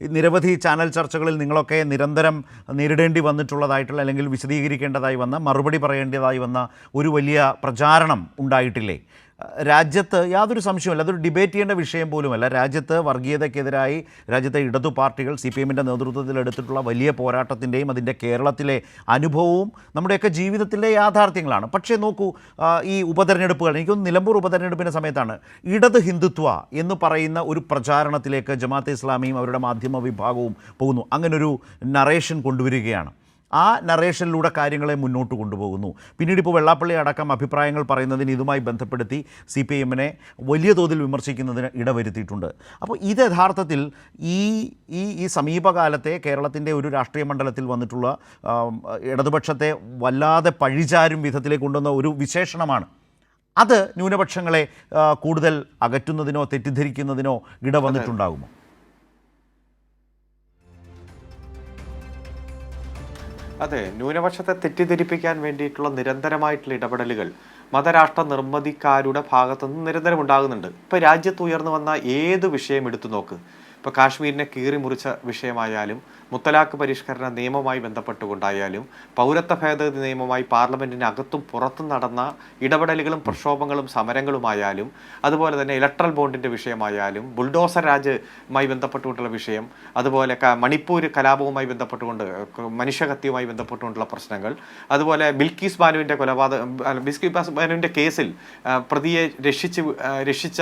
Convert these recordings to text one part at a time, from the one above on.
നിരവധി ചാനൽ ചർച്ചകളിൽ നിങ്ങളൊക്കെ നിരന്തരം നേരിടേണ്ടി വന്നിട്ടുള്ളതായിട്ടുള്ള അല്ലെങ്കിൽ വിശദീകരിക്കേണ്ടതായി വന്ന മറുപടി പറയേണ്ടതായി വന്ന ഒരു വലിയ പ്രചാരണം ഉണ്ടായിട്ടില്ലേ? രാജ്യത്ത് യാതൊരു സംശയവുമില്ല, അതൊരു ഡിബേറ്റ് ചെയ്യേണ്ട വിഷയം പോലുമല്ല. രാജ്യത്ത് വർഗീയതയ്ക്കെതിരായി രാജ്യത്തെ ഇടതു പാർട്ടികൾ CPM-ൻ്റെ നേതൃത്വത്തിൽ എടുത്തിട്ടുള്ള വലിയ പോരാട്ടത്തിൻ്റെയും അതിൻ്റെ കേരളത്തിലെ അനുഭവവും നമ്മുടെയൊക്കെ ജീവിതത്തിലെ യാഥാർത്ഥ്യങ്ങളാണ്. പക്ഷേ നോക്കൂ, ഈ ഉപതെരഞ്ഞെടുപ്പുകൾ, എനിക്കൊന്ന് നിലമ്പൂർ ഉപതെരഞ്ഞെടുപ്പിൻ്റെ സമയത്താണ് ഇടത് ഹിന്ദുത്വ എന്ന് പറയുന്ന ഒരു പ്രചാരണത്തിലേക്ക് ജമാഅത്തെ ഇസ്ലാമിയും അവരുടെ മാധ്യമ വിഭാഗവും പോകുന്നു. അങ്ങനൊരു നറേഷൻ കൊണ്ടുവരികയാണ്. ആ നറേഷനിലൂടെ കാര്യങ്ങളെ മുന്നോട്ട് കൊണ്ടുപോകുന്നു. പിന്നീട് ഇപ്പോൾ വെള്ളാപ്പള്ളി അടക്കം അഭിപ്രായങ്ങൾ പറയുന്നതിന് ഇതുമായി ബന്ധപ്പെടുത്തി CPM-നെ വലിയ തോതിൽ വിമർശിക്കുന്നതിന് ഇടവരുത്തിയിട്ടുണ്ട്. അപ്പോൾ ഇത് യഥാർത്ഥത്തിൽ ഈ സമീപകാലത്തെ കേരളത്തിൻ്റെ ഒരു രാഷ്ട്രീയ മണ്ഡലത്തിൽ വന്നിട്ടുള്ള ഇടതുപക്ഷത്തെ വല്ലാതെ പഴിചാരും വിധത്തിലേക്ക് കൊണ്ടുവന്ന ഒരു വിശേഷണമാണ്. അത് ന്യൂനപക്ഷങ്ങളെ കൂടുതൽ അകറ്റുന്നതിനോ തെറ്റിദ്ധരിക്കുന്നതിനോ ഇടവന്നിട്ടുണ്ടാകുമോ? അതെ, ന്യൂനപക്ഷത്തെ തെറ്റിദ്ധരിപ്പിക്കാൻ വേണ്ടിയിട്ടുള്ള നിരന്തരമായിട്ടുള്ള ഇടപെടലുകൾ മതരാഷ്ട്ര നിർമ്മിതിക്കാരുടെ ഭാഗത്തുനിന്ന് നിരന്തരം ഉണ്ടാകുന്നുണ്ട്. ഇപ്പോൾ രാജ്യത്ത് ഉയർന്നു വന്ന ഏത് വിഷയം എടുത്തു നോക്ക്, ഇപ്പോൾ കാശ്മീരിനെ കീറി മുറിച്ച വിഷയമായാലും മുത്തലാഖ് പരിഷ്കരണ നിയമവുമായി ബന്ധപ്പെട്ടുകൊണ്ടായാലും പൗരത്വ ഭേദഗതി നിയമമായി പാർലമെൻറ്റിന് അകത്തും പുറത്തും നടന്ന ഇടപെടലുകളും പ്രക്ഷോഭങ്ങളും സമരങ്ങളുമായാലും, അതുപോലെ തന്നെ ഇലക്ട്രൽ ബോണ്ടിൻ്റെ വിഷയമായാലും, ബുൾഡോസർ രാജുമായി ബന്ധപ്പെട്ടുകൊണ്ടുള്ള വിഷയം, അതുപോലെ മണിപ്പൂർ കലാപവുമായി ബന്ധപ്പെട്ടുകൊണ്ട് മനുഷ്യഹത്യയുമായി ബന്ധപ്പെട്ടുകൊണ്ടുള്ള പ്രശ്നങ്ങൾ, അതുപോലെ ബിൽക്കീസ് ബാനുവിൻ്റെ ബിൽക്കീസ് ബാനുവിൻ്റെ കേസിൽ പ്രതിയെ രക്ഷിച്ച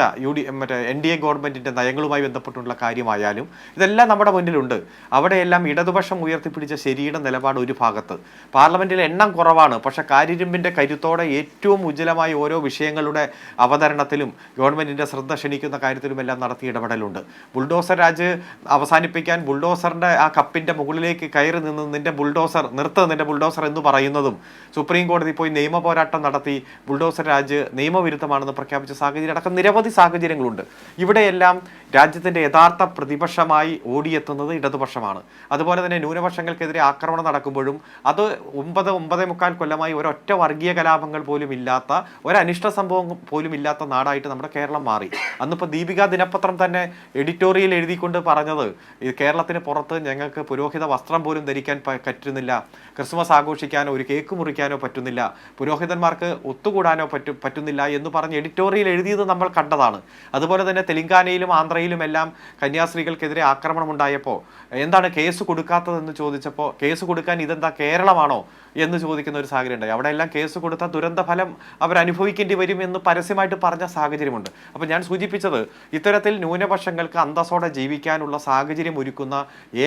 NDA ഗവൺമെൻറ്റിൻ്റെ നയങ്ങളുമായി ബന്ധപ്പെട്ടുള്ള കാര്യമായാലും ഇതെല്ലാം നമ്മുടെ മുന്നിലുണ്ട്. അവിടെയെല്ലാം ഇടതുപക്ഷം ഉയർത്തിപ്പിടിച്ച ശരിയുടെ നിലപാട് ഒരു ഭാഗത്ത്, പാർലമെന്റിൽ എണ്ണം കുറവാണ്, പക്ഷെ കാരിരുമ്പിന്റെ കരുത്തോടെ ഏറ്റവും ഉജ്ജ്വലമായ ഓരോ വിഷയങ്ങളുടെ അവതരണത്തിലും ഗവൺമെന്റിന്റെ ശ്രദ്ധ ക്ഷണിക്കുന്ന കാര്യത്തിലുമെല്ലാം നടത്തിയ ഇടപെടലുണ്ട്. ബുൾഡോസർ രാജ് അവസാനിപ്പിക്കാൻ ബുൾഡോസറിന്റെ ആ കപ്പിന്റെ മുകളിലേക്ക് കയറി നിന്ന് നിന്റെ ബുൾഡോസർ എന്ന് പറയുന്നതും, സുപ്രീം കോടതി പോയി നിയമ പോരാട്ടം നടത്തി ബുൾഡോസർ രാജ് നിയമവിരുദ്ധമാണെന്ന് പ്രഖ്യാപിച്ച സാഹചര്യം അടക്കം നിരവധി സാഹചര്യങ്ങളുണ്ട്. ഇവിടെയെല്ലാം രാജ്യത്തിന്റെ യഥാർത്ഥ പ്രതിപക്ഷമായി ഓടിയെത്തുന്നത് ഇടതുപക്ഷമാണ്. അതുപോലെ തന്നെ ന്യൂനപക്ഷങ്ങൾക്കെതിരെ ആക്രമണം നടക്കുമ്പോഴും അത് 9-9.25 കൊല്ലമായി ഒരൊറ്റ വർഗീയ കലാപങ്ങൾ പോലും ഇല്ലാത്ത, ഒരനിഷ്ട സംഭവം പോലും ഇല്ലാത്ത നാടായിട്ട് നമ്മുടെ കേരളം മാറി. അന്നിപ്പോൾ ദീപിക ദിനപത്രം തന്നെ എഡിറ്റോറിയൽ എഴുതിക്കൊണ്ട് പറഞ്ഞത്, ഈ കേരളത്തിന് പുറത്ത് ഞങ്ങൾക്ക് പുരോഹിത വസ്ത്രം പോലും ധരിക്കാൻ പറ്റുന്നില്ല, ക്രിസ്മസ് ആഘോഷിക്കാനോ ഒരു കേക്ക് മുറിക്കാനോ പറ്റുന്നില്ല, പുരോഹിതന്മാർക്ക് ഒത്തുകൂടാനോ പറ്റുന്നില്ല എന്ന് പറഞ്ഞ് എഡിറ്റോറിയൽ എഴുതിയത് നമ്മൾ കണ്ടതാണ്. അതുപോലെ തന്നെ തെലങ്കാനയിലും ആന്ധ്രയിലും എല്ലാം കന്യാസ്ത്രീകൾക്കെതിരെ ആക്രമണം ഉണ്ടായപ്പോൾ എന്താണ് കേസ് കൊടുക്കാത്തതെന്ന് ചോദിച്ചപ്പോൾ, കേസ് കൊടുക്കാൻ ഇതെന്താ കേരളമാണോ എന്ന് ചോദിക്കുന്ന ഒരു സാഹചര്യം ഉണ്ടായി. അവിടെ എല്ലാം കേസ് കൊടുത്താൽ ദുരന്ത ഫലം അവരനുഭവിക്കേണ്ടി വരും എന്ന് പരസ്യമായിട്ട് പറഞ്ഞ സാഹചര്യമുണ്ട്. അപ്പോൾ ഞാൻ സൂചിപ്പിച്ചത്, ഇത്തരത്തിൽ ന്യൂനപക്ഷങ്ങൾക്ക് അന്തസ്സോടെ ജീവിക്കാനുള്ള സാഹചര്യം ഒരുക്കുന്ന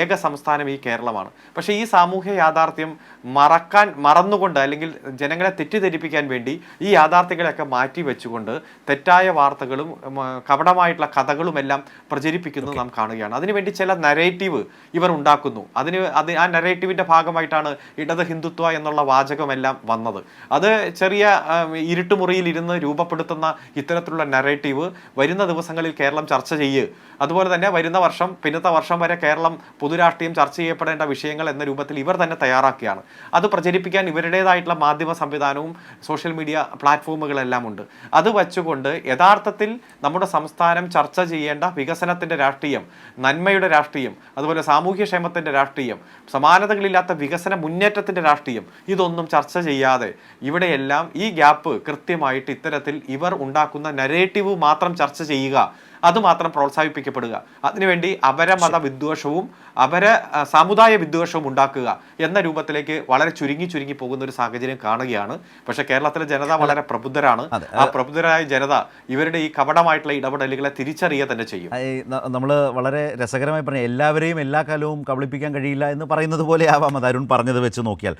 ഏക സംസ്ഥാനം ഈ കേരളമാണ്. പക്ഷേ ഈ സാമൂഹ്യ യാഥാർത്ഥ്യം മറന്നുകൊണ്ട്, അല്ലെങ്കിൽ ജനങ്ങളെ തെറ്റിദ്ധരിപ്പിക്കാൻ വേണ്ടി ഈ യാഥാർത്ഥ്യങ്ങളെയൊക്കെ മാറ്റി വെച്ചുകൊണ്ട് തെറ്റായ വാർത്തകളും കപടമായിട്ടുള്ള കഥകളും എല്ലാം പ്രചരിപ്പിക്കുന്നത് നാം കാണുകയാണ്. അതിനുവേണ്ടി ചില നരേറ്റീവ് ഇവർ ഉണ്ടാക്കുന്നു. ആ നരേറ്റീവിന്റെ ഭാഗമായിട്ടാണ് ഇടത് ഹിന്ദുത്വ എന്നുള്ള വാചകമെല്ലാം വന്നത്. അത് ചെറിയ ഇരുട്ടുമുറിയിൽ ഇരുന്ന് രൂപപ്പെടുത്തുന്ന ഇത്തരത്തിലുള്ള നരേറ്റീവ് വരുന്ന ദിവസങ്ങളിൽ കേരളം ചർച്ച ചെയ്യുക, അതുപോലെ തന്നെ വരുന്ന വർഷം, പിന്നത്തെ വർഷം വരെ കേരളം പൊതുരാഷ്ട്രീയം ചർച്ച ചെയ്യപ്പെടേണ്ട വിഷയങ്ങൾ എന്ന രൂപത്തിൽ ഇവർ തന്നെ തയ്യാറാക്കിയാണ്. അത് പ്രചരിപ്പിക്കാൻ ഇവരുടേതായിട്ടുള്ള മാധ്യമ സംവിധാനവും സോഷ്യൽ മീഡിയ പ്ലാറ്റ്ഫോമുകളെല്ലാം ഉണ്ട്. അത് വച്ചുകൊണ്ട് യഥാർത്ഥത്തിൽ നമ്മുടെ സംസ്ഥാനം ചർച്ച ചെയ്യേണ്ട വികസനത്തിന്റെ രാഷ്ട്രീയം, നന്മയുടെ രാഷ്ട്രീയം, അതുപോലെ സാമൂഹ്യക്ഷേമത്തിന്റെ രാഷ്ട്രീയം, സമാനതകളില്ലാത്ത വികസന മുന്നേറ്റത്തിന്റെ രാഷ്ട്രീയം, ഇതൊന്നും ചർച്ച ചെയ്യാതെ ഇവിടെയെല്ലാം ഈ ഗ്യാപ്പ് കൃത്യമായിട്ട് ഇത്തരത്തിൽ ഇവർ ഉണ്ടാക്കുന്ന നരേറ്റീവ് മാത്രം ചർച്ച ചെയ്യുക, അതുമാത്രം പ്രോത്സാഹിപ്പിക്കപ്പെടുക, അതിനുവേണ്ടി അപരമത വിദ്വേഷവും സമുദായ വിദ്വേഷവും ഉണ്ടാക്കുക എന്ന രൂപത്തിലേക്ക് വളരെ ചുരുങ്ങി പോകുന്ന ഒരു സാഹചര്യം കാണുകയാണ്. പക്ഷെ കേരളത്തിലെ ജനത വളരെ പ്രബുദ്ധരാണ്. ആ പ്രബുദ്ധരായ ജനത ഇവരുടെ ഈ കപടമായിട്ടുള്ള ഇടപെടലുകളെ തിരിച്ചറിയുക തന്നെ ചെയ്യും. നമ്മൾ വളരെ രസകരമായി പറഞ്ഞ, എല്ലാവരെയും എല്ലാ കാലവും കബളിപ്പിക്കാൻ കഴിയില്ല എന്ന് പറയുന്നത് പോലെ ആവാം അത് അരുൺ പറഞ്ഞത് വെച്ച് നോക്കിയാൽ.